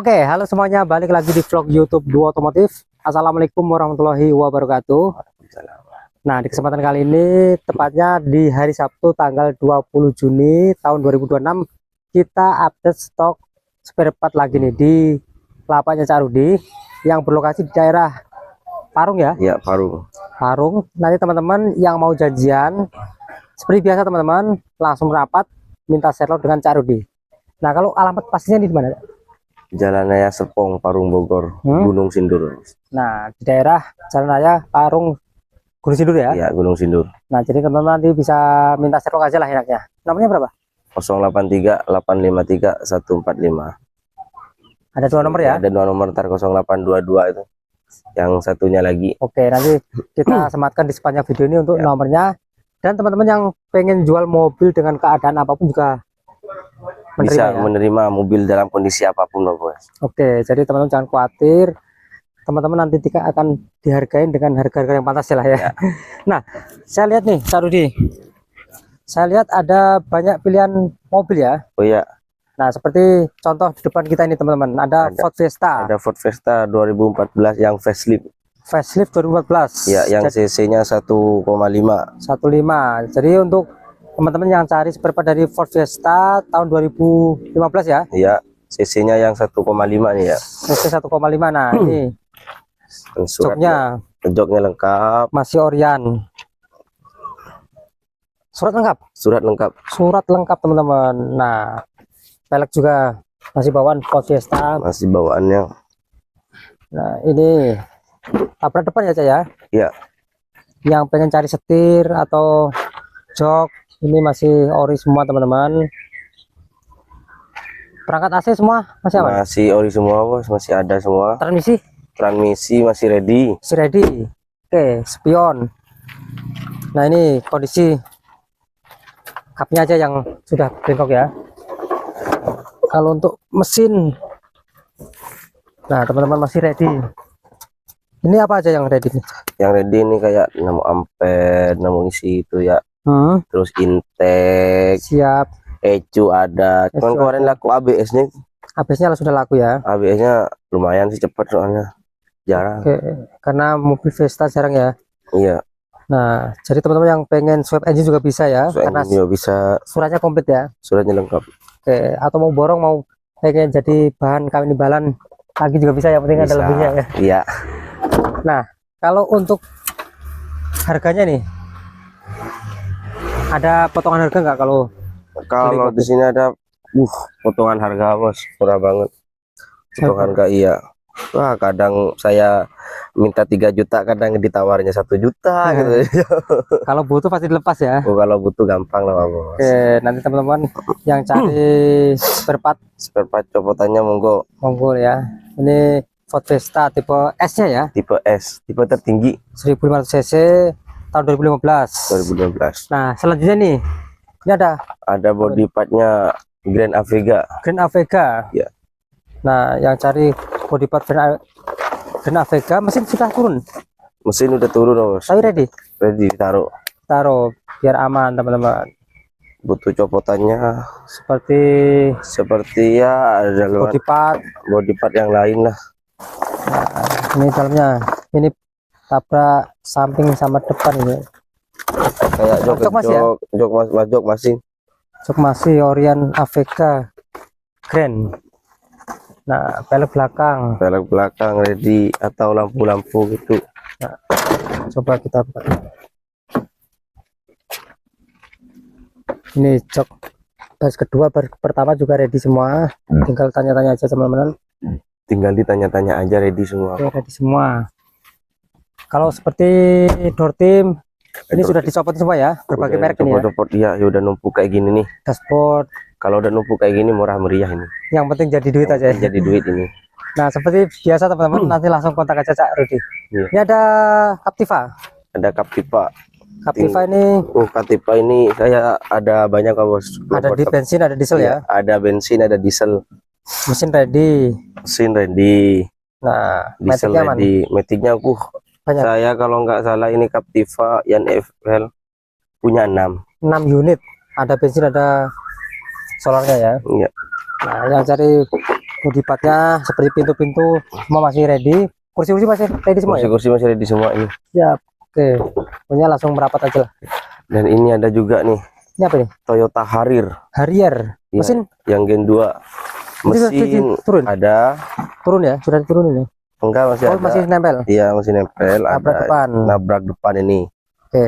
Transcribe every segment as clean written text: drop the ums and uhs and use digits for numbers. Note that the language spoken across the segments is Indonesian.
Oke, halo semuanya, balik lagi di vlog YouTube Duo Otomotif. Assalamualaikum warahmatullahi wabarakatuh. Nah, di kesempatan kali ini, tepatnya di hari Sabtu tanggal 20 Juni tahun 2026, kita update stok spare part lagi nih di lapaknya Cak Rudi yang berlokasi di daerah Parung ya. Ya, Parung. Parung. Nanti teman-teman yang mau janjian, seperti biasa teman-teman, langsung rapat minta share dengan Cak Rudi. Nah, kalau alamat pastinya di mana? Jalan Raya Serpong, Parung, Bogor, Gunung Sindur. Nah, di daerah Jalan Raya Parung, Gunung Sindur ya? Ya, Gunung Sindur. Nah, jadi teman-teman nanti bisa minta share aja lah enaknya. Namanya berapa? 083 853 145. Ada dua nomor ya? Ada dua nomor, ntar 0822 itu. Yang satunya lagi. Oke, nanti kita sematkan di sepanjang video ini untuk nomornya. Dan teman-teman yang pengen jual mobil dengan keadaan apapun juga Bisa ya? menerima mobil dalam kondisi apapun loh, Bos. Oke, jadi teman-teman jangan khawatir. Teman-teman nanti akan dihargai dengan harga-harga yang pantas lah ya. Nah, saya lihat nih, Cak Rudi. Saya lihat ada banyak pilihan mobil ya. Oh ya. Nah, seperti contoh di depan kita ini teman-teman, ada Ford Fiesta. Ada Ford Fiesta 2014 yang facelift. Facelift 2014. Ya, yang cc-nya 1,5. 1,5. Jadi untuk teman-teman yang cari spare part dari Ford Fiesta tahun 2015 ya. Iya, cc-nya yang 1,5 nih ya. Cc 1,5. Nah, ini joknya lengkap. Masih Orion. Surat lengkap. Surat lengkap. Surat lengkap teman-teman. Nah, pelek juga masih bawaan Ford Fiesta. Masih bawaannya. Nah, ini tabrak depan ya, Cak ya. Iya. Yang pengen cari setir atau jok, ini masih ori semua teman-teman. Perangkat AC semua masih aman? Masih ori semua, Bos. Masih ada semua. Transmisi masih ready. Masih ready. Oke, spion. Nah, ini kondisi kapnya aja yang sudah bengkok ya. Kalau untuk mesin, nah teman-teman masih ready. Ini apa aja yang ready nih? Yang ready ini kayak 6 ampere, 6 isi itu ya. Terus intake siap, ECU ada. Cuman kemarin laku ABS-nya. ABS-nya sudah laku ya. ABS-nya lumayan sih, cepat soalnya. Jarang. Oke, karena mobil Fiesta jarang ya. Iya. Nah, jadi teman-teman yang pengen swap engine juga bisa ya. Karena bisa. Suratnya komplit ya. Suratnya lengkap. Oke, atau mau borong, mau pengen jadi bahan kawin balan lagi juga bisa, yang penting ada lebihnya ya. Iya. Nah, kalau untuk harganya nih, ada potongan harga nggak kalau di sini ada potongan harga, Bos, murah banget. Potongan harga iya. Wah, kadang saya minta 3 juta, kadang ditawarnya 1 juta gitu. Kalau butuh pasti dilepas ya. Kalau butuh gampang lah, Bos. Oke, nanti teman-teman yang cari spare part copotannya monggo ya. Ini Ford Fiesta tipe S-nya ya. Tipe S, tipe tertinggi 1500 cc tahun 2015. Nah, selanjutnya nih, ini ada body partnya Grand Avega. Ya. Nah, yang cari body part Grand Avega, mesin sudah turun. Mesin udah turun, Bos. Tapi ready taruh biar aman teman-teman. Butuh copotannya seperti ya ada body part yang lain lah. Nah, ini dalamnya, ini tabrak samping sama depan ini. Kayak jok masih Orion Avega Grand. Nah, pelek belakang ready atau lampu-lampu gitu. Nah, coba kita buka. Ini jok baris kedua, baris pertama juga ready semua. Tinggal tanya-tanya aja teman-teman. Tinggal ditanya-tanya aja, ready semua. Oke, ready semua. Kalau seperti door trim, ini sudah dicopot semua ya, berbagai merek ini ya. Ya udah numpuk kayak gini nih. Dashboard. Kalau udah numpuk kayak gini murah meriah ini. Yang penting jadi duit aja. Jadi duit ini. Nah, seperti biasa teman-teman, nanti langsung kontak aja Cak Rudi. Ya. Ini ada Captiva. Captiva ini. Captiva ini saya ada banyak, Bos. Ada di bensin, ada diesel ya. Ada bensin, ada diesel. Mesin ready. Nah, diesel ready. Metiknya banyak. Saya kalau nggak salah ini Captiva yang FL punya 6 unit. Ada bensin, ada solarnya ya. Iya. Nah, yang cari body partnya seperti pintu-pintu semua masih ready, kursi-kursi masih ready semua ya. Kursi-kursi masih ready semua ini. Siap. Oke, pokoknya langsung merapat aja lah. Dan ini ada juga nih Ini apa nih? Toyota Harrier. Harrier. Iya, Mesin yang Gen 2. Mesin turun. ada. Turun ya, sudah turun ini. Enggak, masih Oh, ada. masih nempel. Iya, masih nempel. Nabrak Ada depan. nabrak depan ini. Oke.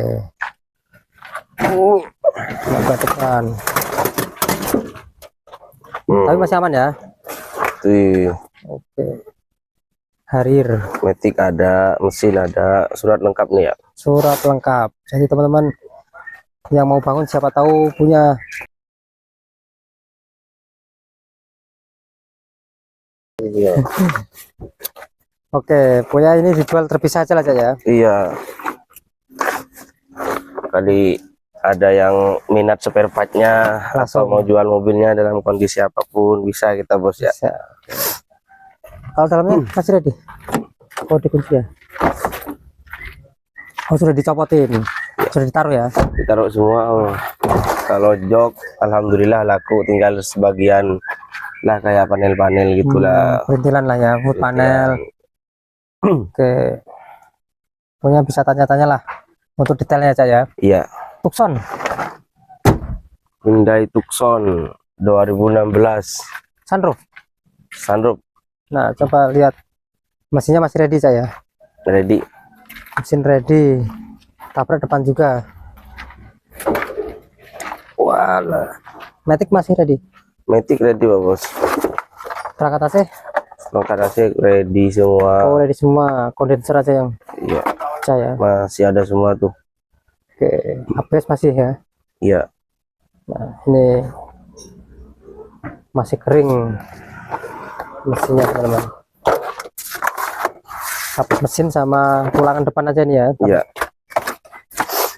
Nabrak depan. Tapi masih aman ya. Tuh, Oke. Harrier. Matic ada, mesin ada, surat lengkap nih ya. Surat lengkap. Jadi teman-teman yang mau bangun siapa tahu punya. Iya. Oke, punya ini dijual terpisah aja lah ya. Iya. Kali ada yang minat spare partnya atau Langsung. mau jual mobilnya dalam kondisi apapun bisa kita bos ya. Bisa. Kalau dalamnya masih ready. Oh, dikunci ya. Oh, sudah dicopotin. Sudah ditaruh ya. Ditaruh semua. Oh. Kalau jok alhamdulillah laku, tinggal sebagian lah kayak panel-panel gitulah. Perintilan lah ya, wood panel. Oke. Punya bisa tanya-tanya lah untuk detailnya aja ya. Iya. Tucson. Hyundai Tucson 2016. Sunroof. Sunroof Nah, coba lihat. Mesinnya masih ready saya. ready. Mesin ready. Tabrak depan juga. Walah. Matic masih ready. Matic ready Pak Bos. Perangkat AC. Perangkat AC ready semua. Oh, ready semua. Kondenser aja yang Iya. saya. Masih ada semua tuh. Oke, ABS masih ya. Iya. Nah, ini masih kering mesinnya teman-teman. Kaput mesin sama tulangan depan aja nih ya. Iya.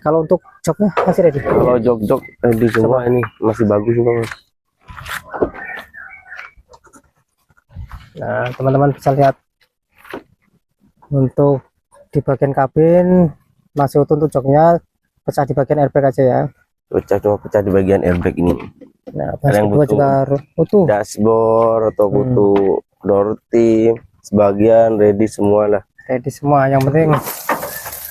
Kalau untuk joknya masih ready. Kalau jok-jok ready semua ini masih bagus Pak Bos. Nah, teman-teman bisa lihat untuk di bagian kabin masih utuh untuk joknya, pecah di bagian airbag aja ya. Cuma pecah di bagian airbag ini. Nah, Ada yang kedua butuh juga utuh. dashboard atau butuh door trim, sebagian ready semua lah. Ready semua, yang penting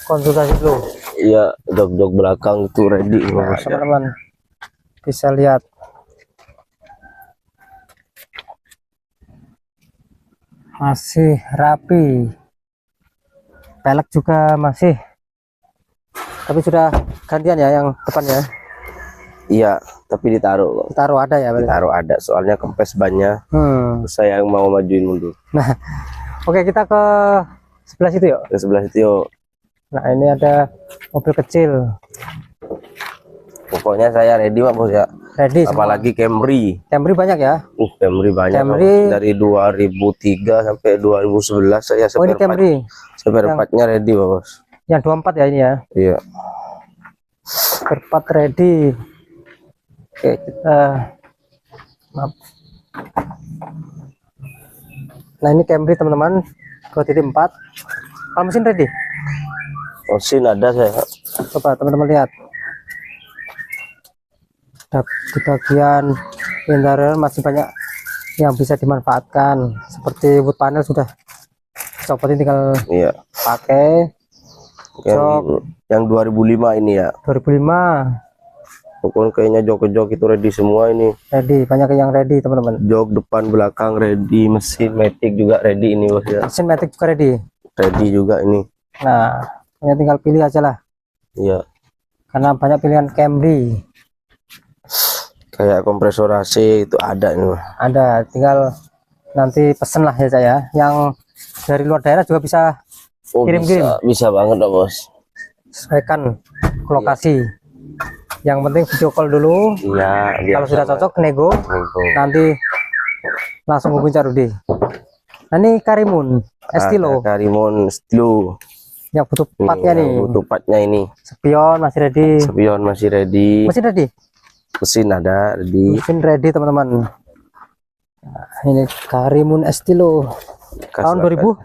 konsultasi dulu. Iya, jok-jok belakang itu ready Pak Nah, Bos ya. teman-teman bisa lihat masih rapi, pelek juga masih, tapi sudah gantian ya yang depan ya. Iya, tapi ditaruh kok. Taruh ada ya berarti? Ditaruh ada, soalnya kempes bannya. Terus saya yang mau majuin mundur. Nah, oke, kita ke sebelah situ yuk. Ke sebelah situ yuk. Nah, ini ada mobil kecil Pokoknya saya ready Pak Bos ya. ready semua. Apalagi Camry. Camry banyak ya. Camry banyak. Camry. Pak. Dari 2003 sampai 2011 saya Oh, ini Camry spare partnya ready Pak Bos. yang 24 ya ini ya. Iya. Spare part ready. Oke, kita maaf. Nah, ini Camry teman-teman 2.4. Kalau mesin ready, Mesin ada saya. coba teman-teman lihat. Di bagian interior masih banyak yang bisa dimanfaatkan, seperti wood panel sudah copotin, tinggal Iya. pakai. Yang 2005 ini ya. 2005 Pokoknya kayaknya jok-jok itu ready semua ini. ready, banyak yang ready teman-teman. Jok depan belakang ready, mesin Matic juga ready ini Bos ya. Mesin Matic juga ready. Ready juga ini. Nah, hanya tinggal pilih aja lah, Iya. karena banyak pilihan Camry. Kayak kompresor AC itu ada ini. Ada, tinggal nanti pesen lah ya saya. Yang dari luar daerah juga bisa Oh, kirim-kirim. bisa banget Pak Bos. Sesuaikan ke lokasi. Yang penting video call dulu. Iya, Kalau sudah cocok nego, nanti langsung hubungi Cak Rudi. Nah, ini Karimun Estilo Karimun Stilo. yang butuh partnya nih. Butuh partnya ini. Spion masih ready. Spion masih ready. Masih ready. Mesin ada ready. Mesin ready teman-teman. Nah, ini Karimun Estilo tahun 2007.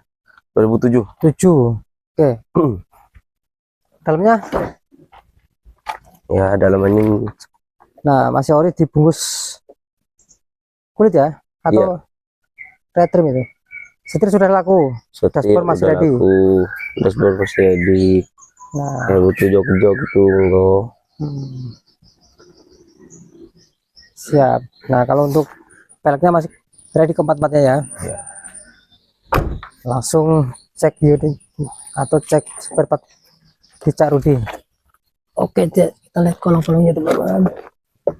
2007. Oke. Dalamnya, Ya, dalamannya nah masih ori dibungkus kulit ya, atau retrim itu. Setir sudah laku. Dashboard masih udah ready. laku. Dashboard masih ready. Nah, Kalau butuh jok-jok itu enggak. Siap. Nah, kalau untuk peleknya masih ready keempat-empatnya ya. Ya. Langsung cek unit atau cek spare part di Cak Rudi. Oke, kita lihat kolong-kolongnya teman-teman.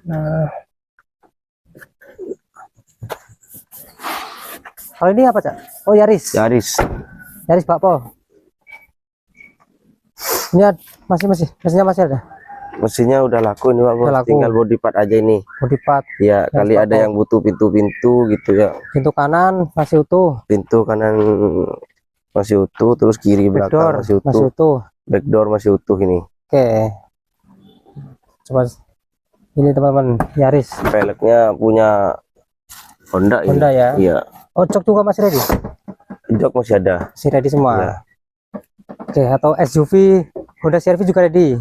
Nah, kalau ini apa, Cak? Oh, Yaris. Yaris Bakpo. Ini mesinnya masih ada. Mesinnya udah laku ini Pak Bos. Udah laku. Tinggal body part aja ini. Body part. Ya, kali ada Bakpo. yang butuh pintu-pintu gitu ya. Pintu kanan masih utuh. Pintu kanan masih utuh, terus kiri belakang masih utuh. Backdoor masih utuh ini. Oke. Coba ini teman-teman, Yaris. Peleknya punya Honda ini. Honda ya. Iya. Oh, jok juga masih ready. Jok masih ada. Masih ready semua. Ya. Oke, atau SUV Honda CR-V juga ready.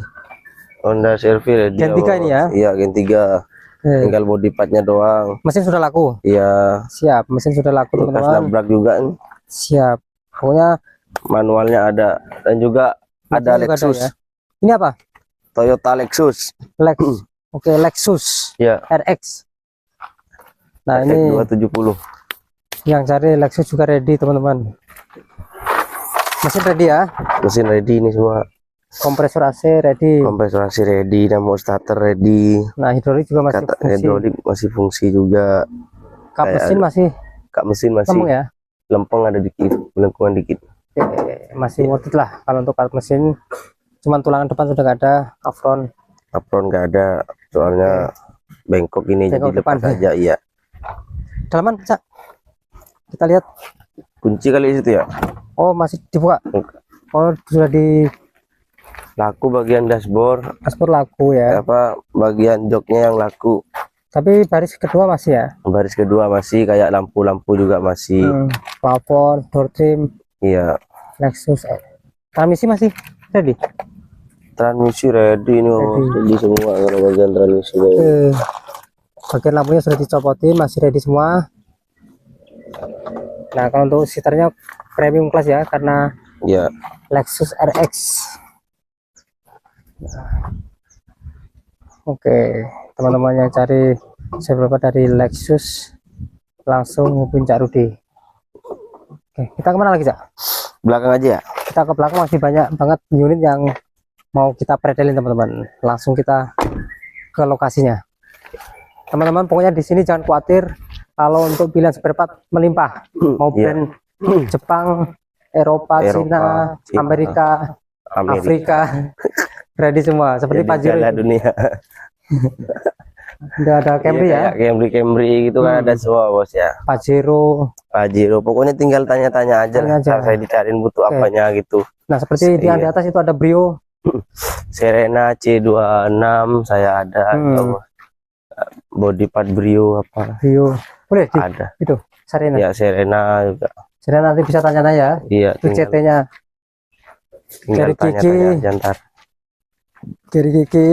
Honda CR-V ready. Gen 3 ini ya. Iya, Gen 3. Oke. Tinggal body partnya doang. Mesin sudah laku. Iya. Siap, mesin sudah laku Bekas teman-teman. nabrak juga nih. Siap. Pokoknya Manualnya ada dan juga ada juga Lexus. ya. Ini apa? Toyota Lexus. Lexus. Oke, Lexus Ya. RX. Nah, ini 270. yang cari Lexus juga ready teman-teman. Mesin ready ya. Mesin ready ini semua. Kompresor AC ready. Kompresor AC ready, dynamo starter ready. Nah, hidrolik juga masih Kata fungsi. hidrolik masih fungsi juga. Kap mesin masih Kap mesin masih lempeng ya. lempeng, ada dikit, lengkungan dikit. Oke, masih worth it lah kalau untuk kap mesin. Cuman tulangan depan sudah nggak ada, apron. Apron nggak ada, soalnya bengkok ini Bengkok jadi lepas depan. aja. Iya. Dalaman, Cak. Kita lihat. Kunci kali situ ya. Oh, masih dibuka. Oh, sudah di Laku bagian dashboard, dashboard laku ya. apa bagian joknya yang laku. Tapi baris kedua masih ya. Baris kedua masih, kayak lampu-lampu juga masih. Plafon, door trim, Iya. Lexus. Transmisi masih ready. Transmisi ready ini, ready semua kalau bagian transmisi. Bagian lampunya sudah dicopotin, masih ready semua. Nah, kalau untuk seaternya premium class ya, karena Ya. Lexus RX. Oke, teman-teman yang cari beberapa dari Lexus langsung hubungi Cak Rudi. Oke, kita kemana lagi, Cak? Belakang aja ya. Kita ke belakang, masih banyak banget unit yang mau kita pretelin teman-teman. Langsung kita ke lokasinya. Teman-teman, pokoknya di sini jangan khawatir kalau untuk pilihan spare part melimpah. Mau brand Jepang, Eropa, Cina, Amerika, Afrika, ready semua. Seperti Pajero dunia. udah ada Camry ya. Camry gitu kan ada semua bos ya. Pajero. Pokoknya tinggal tanya-tanya aja lah. Saya dicariin butuh apanya gitu. Nah, seperti yang di atas itu ada Brio. Serena C26 saya ada. Body part Brio apa? Brio. Boleh di Ada. itu Serena. Ya Serena juga. Serena nanti bisa tanya-tanya ya. Iya. Itu CT-nya. Tinggal tanya-tanya aja ntar. Dari Kiki.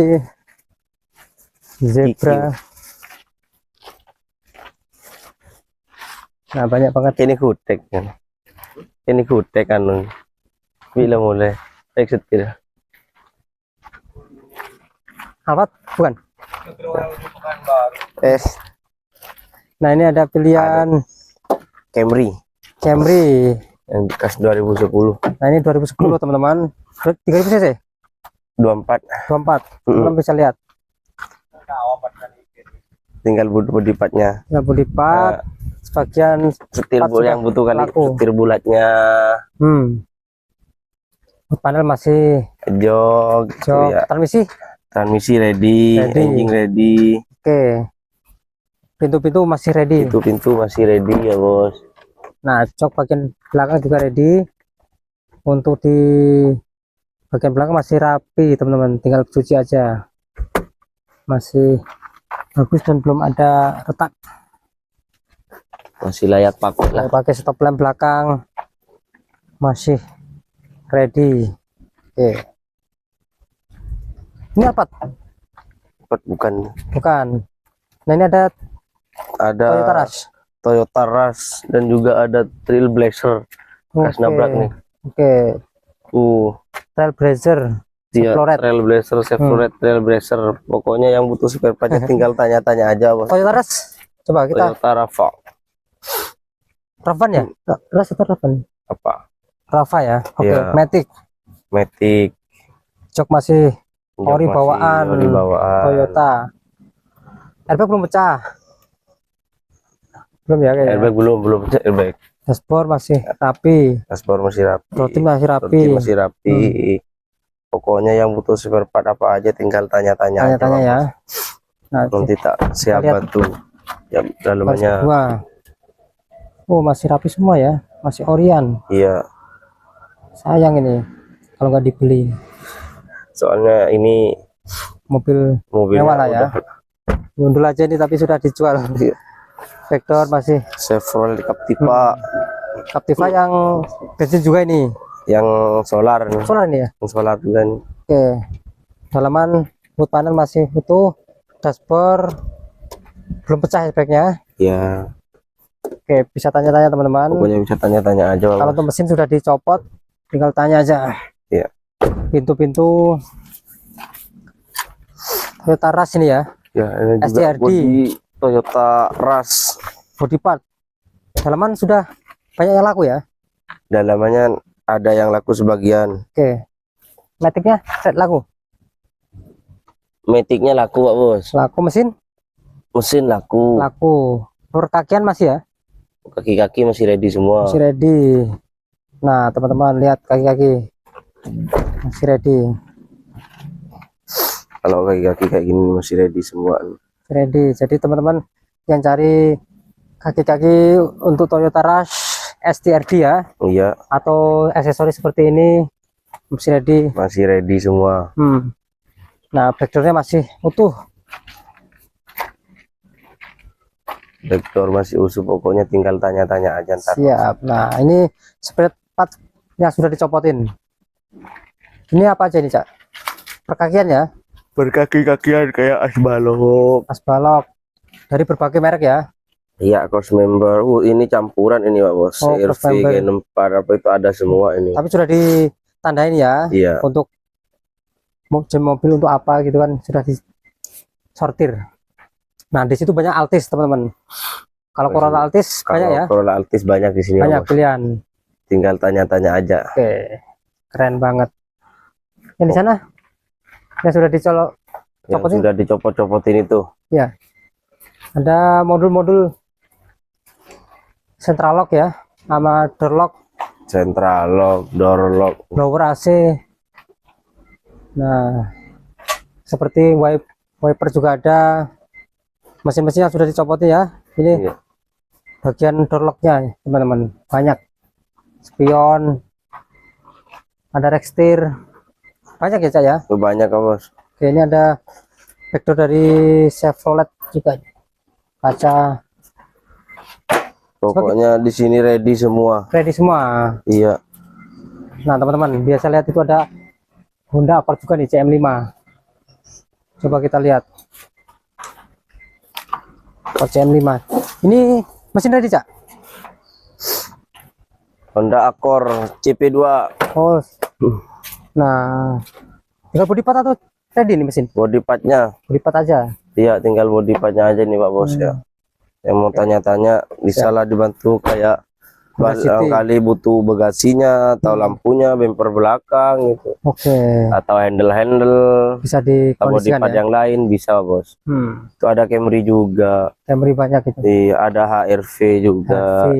Zebra. Nah, banyak banget. Ini kutek kan. Ini kutek kan. Bila mulai exit kira. Alphard bukan? Nah, ini ada pilihan Camry yang bekas 2010. Nah, ini 2010 teman-teman. 3000 cc 24. teman bisa lihat. Tinggal body partnya. Nah, body part sebagian Setir yang butuh kali laku. setir bulatnya. Panel masih Jok ya. Transmisi ready, engine ready. Oke. Pintu-pintu masih ready. Pintu masih ready ya bos. Nah, jok bagian belakang juga ready. Untuk di bagian belakang masih rapi teman-teman, tinggal cuci aja. Masih bagus dan belum ada retak. Masih layak pakai lah. Pakai stop lamp belakang masih ready. Oke. Ini apa? Bukan. Nah, ini ada Ada Toyota Rush. Toyota Rush dan juga ada Trailblazer bekas nabrak nih. Oke. Trailblazer. Iya, Chevrolet. Trailblazer, Chevrolet Trailblazer. Pokoknya yang butuh spare partnya tinggal tanya-tanya aja, Bos. Toyota Rush. Coba kita. Toyota RAV. Ravan ya? Rush atau Ravan? Apa? Rava ya. Oke, Iya. Matic. Matic. Jok masih Jok ori masih bawaan. ori bawaan. Toyota. Airbag belum pecah. Belum ya kayaknya. Airbag belum pecah airbag. Dashboard masih rapi. Dashboard masih rapi. Roti masih rapi. Roti masih rapi. Pokoknya yang butuh spare part apa aja tinggal tanya-tanya aja. Tanya-tanya ya. Nah, Nanti tak siap lihat. bantu. Ya, dalamnya. Oh, masih rapi semua ya. Masih orian. Iya. Sayang ini kalau nggak dibeli. Soalnya ini Mobil mewah lah ya. Gundul aja ini tapi sudah dijual. Vector masih Chevrolet Captiva. Captiva yang bensin juga ini. Yang solar nih. Solar ini ya. Yang solar dan Oke. Dalaman boot panel masih utuh. Dashboard belum pecah airbagnya. ya. Oke, bisa tanya-tanya teman-teman. Pokoknya bisa tanya-tanya aja. Kalau untuk mesin sudah dicopot, tinggal tanya aja. Iya. Pintu-pintu Toyota Rush ini ya. Ya, ini juga STRD. body Toyota Rush. Body part. Dalaman sudah banyak yang laku ya. Dalamannya ada yang laku sebagian. Oke. Maticnya set laku. Maticnya laku, Pak Bos. Laku mesin Mesin laku. laku. Perkakian masih ya. Kaki-kaki masih ready semua. Masih ready. Nah, teman-teman lihat kaki-kaki. Masih ready. Kalau kaki-kaki kayak gini masih ready semua. Ready. Jadi teman-teman yang cari kaki-kaki untuk Toyota Rush STRD ya, Iya, atau aksesoris seperti ini masih ready. masih ready semua. Nah, backdoornya masih utuh. Vector masih usuh, pokoknya tinggal tanya-tanya aja ntar. Siap. Nah, ini spare part yang sudah dicopotin. Ini apa aja ini, Cak? Perkakian ya, Berkaki-kakian kayak asbalok. asbalok dari berbagai merek ya. Iya, cross member. Ini campuran ini, Pak Bos. Oh, cross CRV, member. G64 apa itu ada semua ini. Tapi sudah ditandain ya. Iya. Untuk mobil untuk apa gitu kan sudah disortir. Nah, di situ banyak Altis, teman-teman. Kalau Corolla Altis banyak ya. Corolla Altis banyak di sini, Banyak Pak Bos. pilihan. Tinggal tanya-tanya aja. Oke. Keren banget. Yang di sana yang sudah dicolok. Yang Copotin? sudah dicopot-copotin itu. Ya. Ada modul-modul central lock ya, sama door lock, Central lock, door lock. blower AC. Nah, seperti wiper juga ada. Mesin-mesin yang sudah dicopotin ya. Ini Iya. bagian door locknya, teman-teman. Banyak. Spion. Ada rekstir. Banyak ya, Cak ya. Itu banyak, Pak Bos. Oke, ini ada backdoor dari Chevrolet juga. Kaca Pokoknya di sini ready semua. ready semua. Iya. Nah, teman-teman, biasa lihat itu ada Honda Accord juga nih, CM5. Coba kita lihat. Accord CM5. Ini mesin ready, Cak? Honda Accord CP2. Oh. Nah, tinggal body part atau ready nih mesin? Body partnya. Body part aja. Iya, tinggal body partnya aja nih, Pak Bos ya. Yang mau tanya-tanya bisa lah dibantu, kayak barangkali butuh bagasinya atau lampunya, bumper belakang gitu, Oke. atau handle Bisa atau body dikondisikan part ya. yang lain bisa, Bos. Itu ada Camry juga. Camry banyak itu. Ada HRV juga. HRV.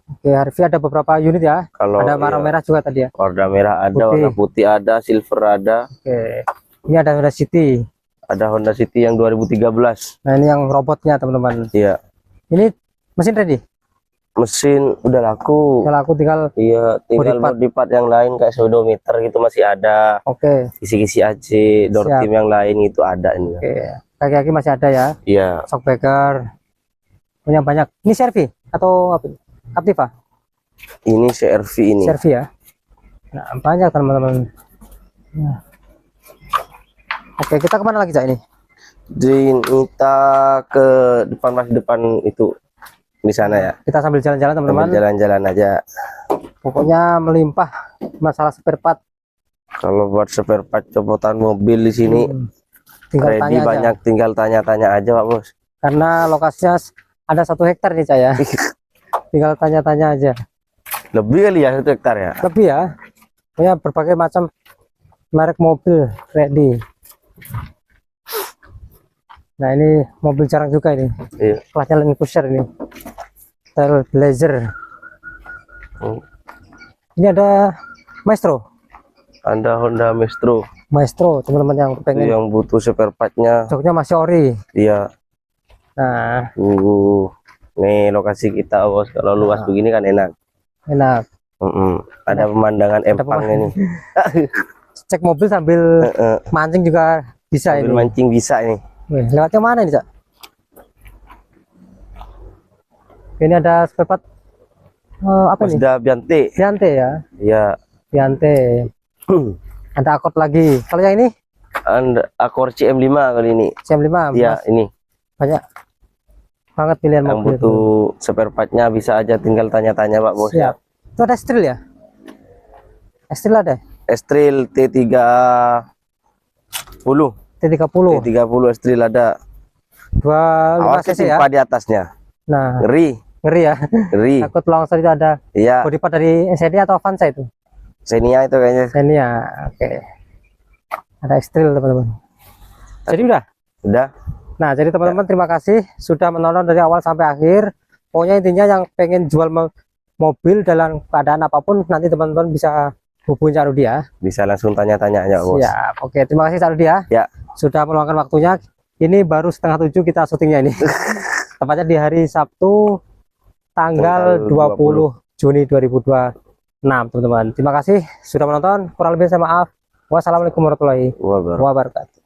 Oke, HRV ada beberapa unit ya. Kalau Ada warna merah juga tadi ya. warna merah ada, Putih. warna putih ada, silver ada. Oke. Ini ada Honda City. Ada Honda City yang 2013. Nah, ini yang robotnya, teman-teman. Iya. Ini mesin ready. Mesin udah laku. Kalau aku tinggal Iya, tinggal Body part. body part yang lain kayak speedometer gitu masih ada. oke. Kisi-kisi AC, door Siap. trim yang lain itu ada ini. Oke. Kaki-kaki masih ada ya. Iya. Shockbreaker. Punya banyak. Ini Servi atau apa? Captiva? Ini CRV ini. Servi ya. Nah, banyak teman-teman. Nah. Oke, kita kemana lagi, Cak, ini? Kita ke depan, masih depan itu di sana ya. Kita sambil jalan-jalan teman-teman. Sambil jalan-jalan aja. Pokoknya melimpah masalah spare part. Kalau buat spare part copotan mobil di sini Tinggal ready tanya aja. banyak, tinggal tanya-tanya aja Pak Bos. Karena lokasinya ada 1 hektar nih saya. Tinggal tanya-tanya aja. Lebih kali ya 1 hektar ya. Lebih ya. Pokoknya berbagai macam merek mobil ready. Nah ini mobil jarang juga ini. Iya. Kelasnya Land Cruiser ini. Trailblazer. Ini ada Maestro. Ada Honda Maestro. Maestro teman-teman yang Itu pengen. yang butuh spare partnya. Joknya masih ori. Iya. Nah Nih lokasi kita Bos. Kalau luas begini kan enak. enak. Ada pemandangan empang ini. Cek mobil sambil mancing juga bisa Sambil ini. mancing bisa ini. Wih, lewatnya mana ini Cak? Ini ada spare part apa nih? Mazda Biante. Biante ya. Iya. Biante. Ada Accord lagi. Kalau yang ini Anda Accord CM5 kali ini. CM5. Iya, ini. Banyak banget pilihan Yang mobil. butuh spare partnya bisa aja tinggal tanya-tanya Pak Bos. Siap. Itu ada Estril ya? Estril ada? Estril T30. T30. Estril ada. 25 Awas cc ya. ketimpa di atasnya. Nah, Ngeri, ngeri ya. ngeri. Takut longsor itu ada Iya, body part dari SED atau Avanza itu? Xenia itu kayaknya. Xenia. Oke. Ada Estril teman-teman. Jadi udah. Udah. Nah, jadi teman-teman terima kasih sudah menonton dari awal sampai akhir. Pokoknya intinya yang pengen jual mobil dalam keadaan apapun nanti teman-teman bisa hubungi Cak Rudi ya. Bisa langsung tanya-tanya aja, Bos. Siap. Oke, terima kasih Cak Rudi ya. Ya. Sudah meluangkan waktunya. Ini baru 6:30 kita syutingnya ini. Tepatnya di hari Sabtu tanggal 20 Juni 2026 teman-teman. Terima kasih sudah menonton. Kurang lebih saya maaf. Wassalamualaikum warahmatullahi Wabarakatuh. wabarakatuh.